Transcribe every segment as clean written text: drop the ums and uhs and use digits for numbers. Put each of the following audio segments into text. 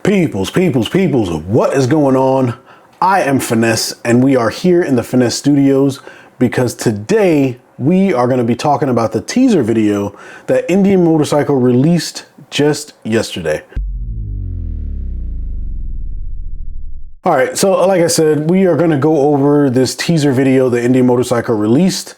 Peoples, what is going on? I am Finesse, and we are here in the Finesse Studios because today we are going to be talking about the teaser video that Indian Motorcycle released just yesterday. All right, so like I said, we are going to go over this teaser video that Indian Motorcycle released,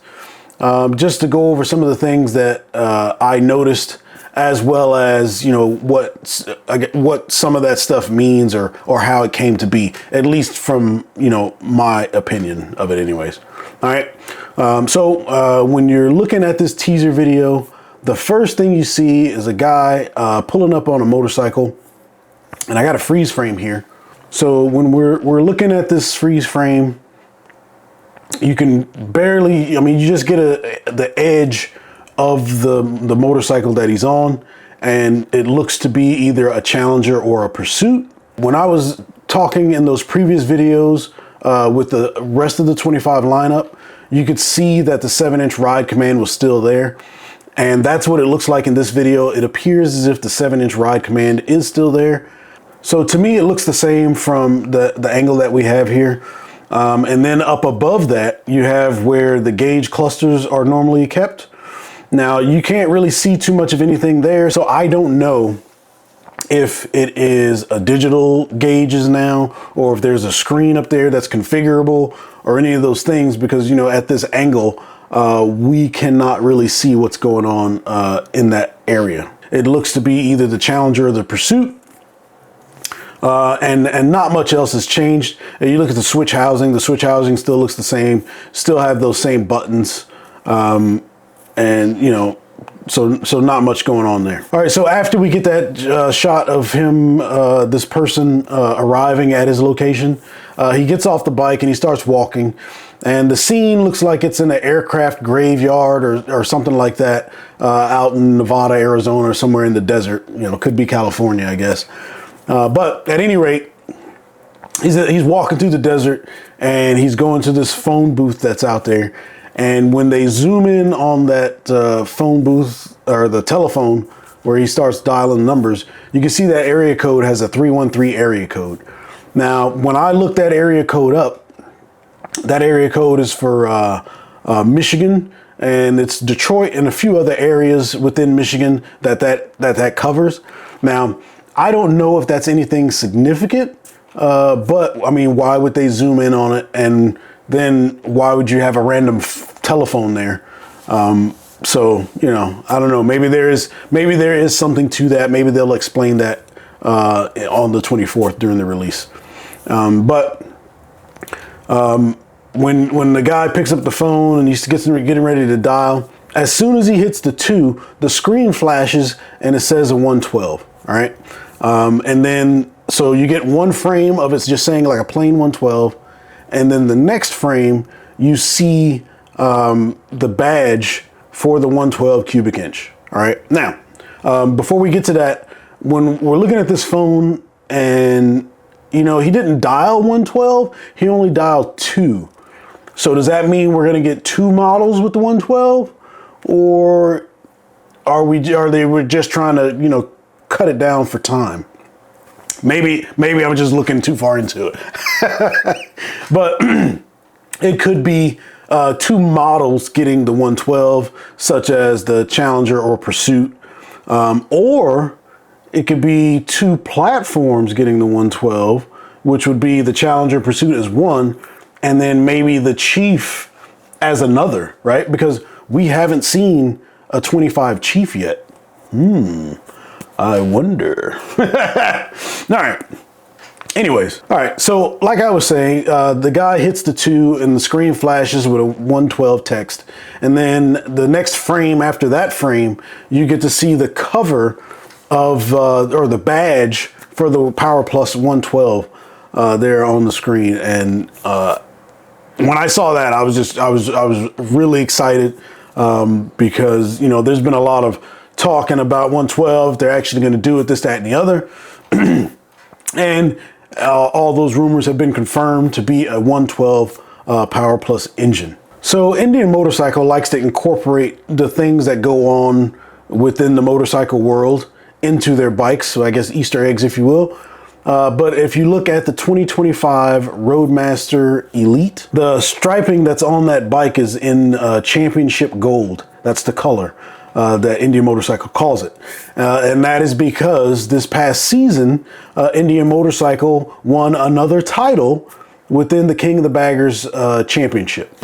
just to go over some of the things that I noticed, as well as, you know, what some of that stuff means or how it came to be, at least from, you know, my opinion of it anyways. All right. So when you're looking at this teaser video, the first thing you see is a guy pulling up on a motorcycle, and I got a freeze frame here. So when we're looking at this freeze frame, you can barely, I mean, you just get the edge of the motorcycle that he's on, and it looks to be either a Challenger or a Pursuit. When I was talking in those previous videos with the rest of the 25 lineup, you could see that the 7-inch ride command was still there, and that's what it looks like in this video. It appears as if the 7-inch ride command is still there. So to me, it looks the same from the angle that we have here. And then up above that, you have where the gauge clusters are normally kept. Now, you can't really see too much of anything there, so I don't know if it is a digital gauges now, or if there's a screen up there that's configurable, or any of those things, because, you know, at this angle, we cannot really see what's going on in that area. It looks to be either the Challenger or the Pursuit, and not much else has changed. You look at the switch housing still looks the same, still have those same buttons. And, you know, so not much going on there. All right, so after we get that shot of him, this person arriving at his location, he gets off the bike and he starts walking. And the scene looks like it's in an aircraft graveyard or something like that, out in Nevada, Arizona, or somewhere in the desert. You know, could be California, I guess. But at any rate, he's walking through the desert, and he's going to this phone booth that's out there. And when they zoom in on that phone booth, or the telephone, where he starts dialing numbers, you can see that area code has a 313 area code. Now, when I looked that area code up, that area code is for Michigan, and it's Detroit and a few other areas within Michigan that covers. Now, I don't know if that's anything significant, but I mean, why would they zoom in on it? And then why would you have a random telephone there? So, you know, I don't know. Maybe there is something to that. Maybe they'll explain that on the 24th during the release. But when the guy picks up the phone and he's getting ready to dial, as soon as he hits the 2, the screen flashes and it says a 112. All right. And then, so you get one frame of it's just saying like a plain 112. And then the next frame, you see the badge for the 112 cubic inch. All right. Now, before we get to that, when we're looking at this phone and, you know, he didn't dial 112, he only dialed 2. So does that mean we're going to get 2 models with the 112? Or are they just trying to, you know, cut it down for time? Maybe I'm just looking too far into it. But it could be 2 models getting the 112, such as the Challenger or Pursuit, or it could be 2 platforms getting the 112, which would be the Challenger Pursuit as one, and then maybe the Chief as another, right? Because we haven't seen a 25 Chief yet. I wonder. All right. Anyways, all right. So like I was saying, the guy hits the 2 and the screen flashes with a 112 text. And then the next frame after that frame, you get to see the cover of, or the badge for the Power Plus 112 there on the screen. And when I saw that, I was really excited because, you know, there's been a lot of talking about 112, they're actually going to do it, this, that, and the other. And all those rumors have been confirmed to be a 112 Power Plus engine. So Indian Motorcycle likes to incorporate the things that go on within the motorcycle world into their bikes. So I guess Easter eggs, if you will. But if you look at the 2025 Roadmaster Elite, the striping that's on that bike is in championship gold. That's the color that Indian Motorcycle calls it. And that is because this past season, Indian Motorcycle won another title within the King of the Baggers championship.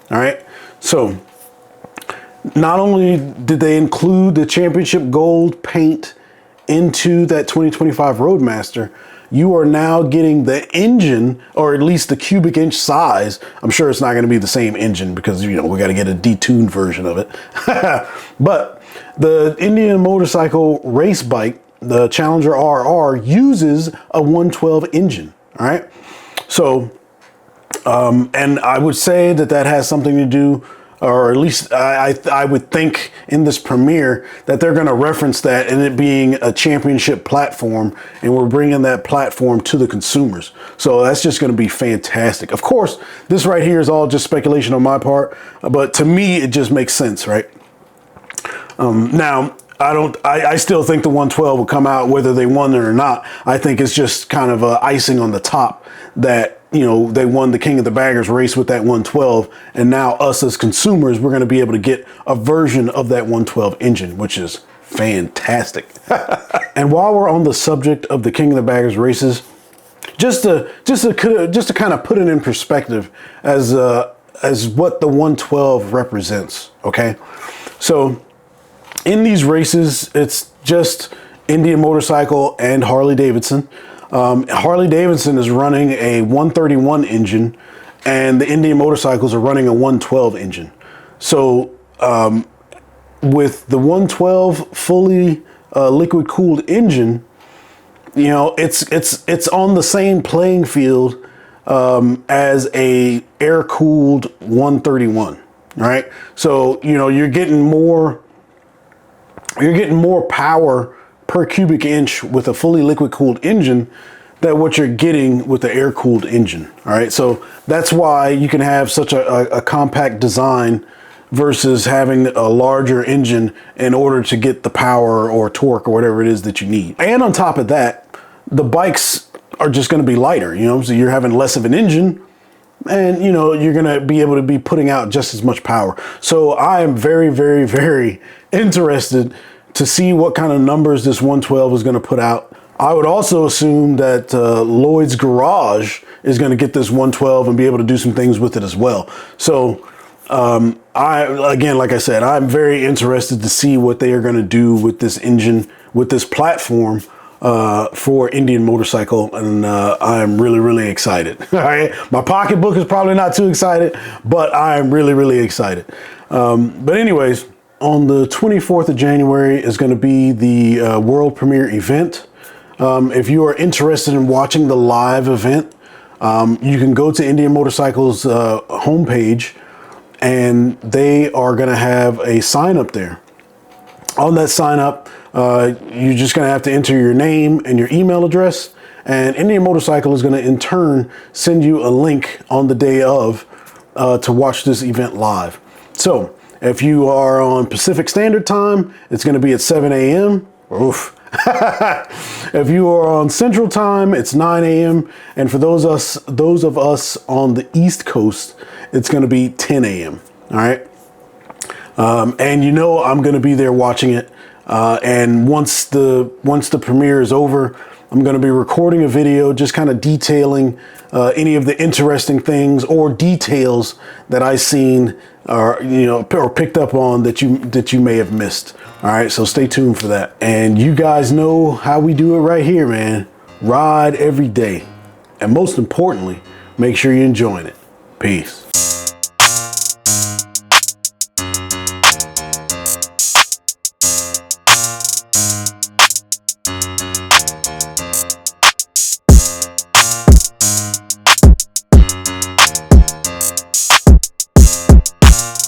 All right, so not only did they include the championship gold paint into that 2025 Roadmaster, you are now getting the engine, or at least the cubic inch size. I'm sure it's not going to be the same engine because, you know, we got to get a detuned version of it. But the Indian Motorcycle race bike, the Challenger RR, uses a 112 engine. All right, so and I would say that that has something to do, or at least I would think in this premiere that they're going to reference that, and it being a championship platform, and we're bringing that platform to the consumers. So that's just going to be fantastic. Of course, this right here is all just speculation on my part, but to me, it just makes sense, right? Now, I still think the 112 will come out whether they won it or not. I think it's just kind of icing on the top that, you know, they won the King of the Baggers race with that 112, and now us as consumers, we're going to be able to get a version of that 112 engine, which is fantastic. And while we're on the subject of the King of the Baggers races, just to kind of put it in perspective as what the 112 represents. Okay, so in these races, it's just Indian Motorcycle and Harley Davidson. Harley Davidson is running a 131 engine, and the Indian Motorcycles are running a 112 engine. So with the 112 fully liquid cooled engine, you know, it's on the same playing field as a air cooled 131. Right? So, you know, you're getting more power per cubic inch with a fully liquid cooled engine than what you're getting with the air cooled engine. All right, so that's why you can have such a compact design versus having a larger engine in order to get the power or torque or whatever it is that you need. And on top of that, the bikes are just going to be lighter, you know, so you're having less of an engine, and, you know, you're going to be able to be putting out just as much power. So I am very, very, very interested to see what kind of numbers this 112 is going to put out. I would also assume that Lloyd's Garage is going to get this 112 and be able to do some things with it as well. So again, like I said, I'm very interested to see what they are going to do with this engine, with this platform for Indian Motorcycle, and I'm really, really excited. All right, my pocketbook is probably not too excited, but I'm really, really excited. But anyways, on the 24th of January is going to be the world premiere event. If you are interested in watching the live event, you can go to Indian Motorcycle's homepage, and they are going to have a sign up there. On that sign up, you're just going to have to enter your name and your email address, and Indian Motorcycle is going to in turn send you a link on the day of to watch this event live. So if you are on Pacific Standard Time, it's going to be at 7 a.m. Oof. If you are on Central Time, it's 9 a.m. And for those of us on the East Coast, it's going to be 10 a.m. All right. And you know, I'm going to be there watching it. And once the premiere is over, I'm going to be recording a video just kind of detailing any of the interesting things or details that I've seen or, you know, or picked up on that you may have missed. All right, so stay tuned for that. And you guys know how we do it right here, man. Ride every day. And most importantly, make sure you're enjoying it. Peace.